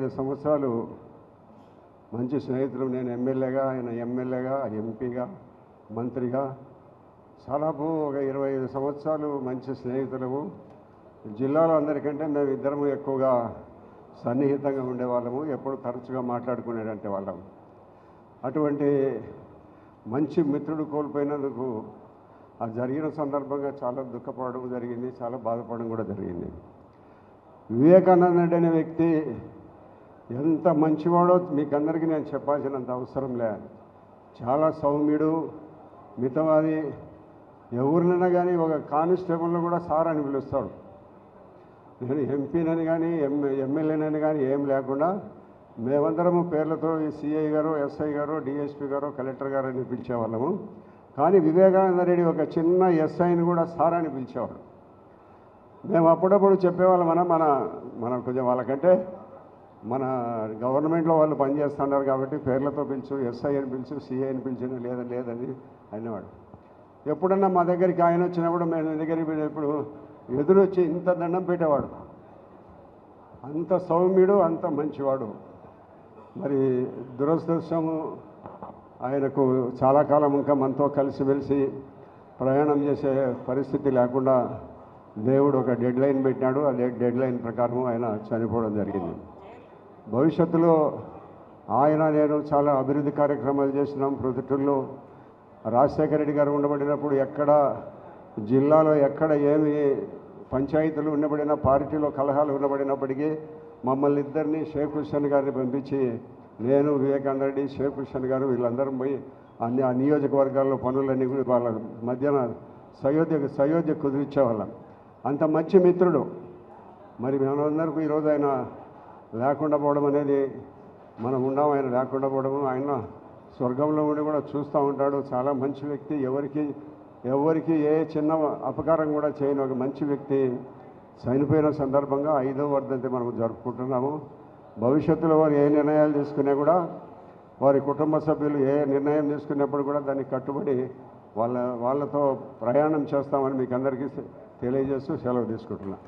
25 సంవత్సరాలు మంచి స్నేహితులు. నేను ఎమ్మెల్యేగా, ఆయన ఎమ్మెల్యేగా, ఎంపీగా, మంత్రిగా దాదాపు ఒక 25 సంవత్సరాలు మంచి స్నేహితులము. జిల్లాలో అందరికంటే మేము ఇద్దరము ఎక్కువగా సన్నిహితంగా ఉండేవాళ్ళము, ఎప్పుడు తరచుగా మాట్లాడుకునేటంటే వాళ్ళము. అటువంటి మంచి మిత్రుడు కోల్పోయినందుకు ఆ జరిగిన సందర్భంగా చాలా దుఃఖపడడం జరిగింది, చాలా బాధపడడం కూడా జరిగింది. వివేకానంద అనే వ్యక్తి ఎంత మంచివాడో మీకందరికీ నేను చెప్పాల్సినంత అవసరం లేదు. చాలా సౌమ్యుడు, మితవాది. ఎవరినైనా కానీ ఒక కానిస్టేబుల్ని కూడా సార్ అని పిలుస్తాడు. నేను ఎంపీనని కానీ ఎమ్మెల్యేనని కానీ ఏం లేకుండా మేమందరము పేర్లతో ఈ సిఐ గారు, ఎస్ఐ గారు, డిఎస్పీ గారు, కలెక్టర్ గారు అని పిలిచేవాళ్ళము. కానీ వివేకానంద రెడ్డి ఒక చిన్న ఎస్ఐని కూడా సార్ అని పిలిచేవాడు. మేము అప్పుడప్పుడు చెప్పేవాళ్ళం, మనం కొంచెం వాళ్ళకంటే మన గవర్నమెంట్లో వాళ్ళు పనిచేస్తున్నారు కాబట్టి పేర్లతో పిలుచు, ఎస్ఐ అని పిలుచు, సిఐ అని పిలిచిన లేదని అనేవాడు. ఎప్పుడన్నా మా దగ్గరికి ఆయన వచ్చినప్పుడు మేము దగ్గరికి వెళ్ళినప్పుడు ఎదురొచ్చి ఇంత దండం పెట్టేవాడు. అంత సౌమ్యుడు, అంత మంచివాడు. మరి దురదృష్టము ఆయనకు చాలా కాలం ఇంకా మనతో కలిసిమెలిసి ప్రయాణం చేసే పరిస్థితి లేకుండా దేవుడు ఒక డెడ్ లైన్ పెట్టినాడు. ఆ డెడ్ లైన్ ప్రకారం ఆయన చనిపోవడం జరిగింది. భవిష్యత్తులో ఆయన నేను చాలా అభివృద్ధి కార్యక్రమాలు చేసినాం. ప్రొద్దుటూరులో రాజశేఖర రెడ్డి గారు ఉండబడినప్పుడు ఎక్కడ జిల్లాలో ఎక్కడ ఏమి పంచాయతీలు ఉండబడిన, పార్టీలో కలహాలు ఉండబడినప్పటికీ మమ్మల్ని ఇద్దరిని షేక్ హుస్సేన్ గారిని పంపించి నేను, వివేకానంద రెడ్డి, షేక్ హుస్సేన్ గారు వీళ్ళందరం పోయి ఆ నియోజకవర్గాల్లో పనులన్నీ కూడా వాళ్ళ మధ్యన సయోధ్య కుదిర్చేవాళ్ళం. అంత మంచి మిత్రుడు. మరి మనందరికీ ఈరోజు ఆయన లేకుండా పోవడం అనేది, మనం ఉన్నాం, ఆయన లేకుండా పోవడము. ఆయన స్వర్గంలో ఉండి కూడా చూస్తూ ఉంటాడు. చాలా మంచి వ్యక్తి. ఎవరికి ఏ చిన్న అపకారం కూడా చేయని ఒక మంచి వ్యక్తి చనిపోయిన సందర్భంగా 5వ వర్ధంతి మనం జరుపుకుంటున్నాము. భవిష్యత్తులో వారు ఏ నిర్ణయాలు తీసుకున్నా కూడా, వారి కుటుంబ సభ్యులు ఏ నిర్ణయం తీసుకున్నప్పుడు కూడా దానికి కట్టుబడి వాళ్ళతో ప్రయాణం చేస్తామని మీకు అందరికీ తెలియజేస్తూ సెలవు తీసుకుంటున్నాను.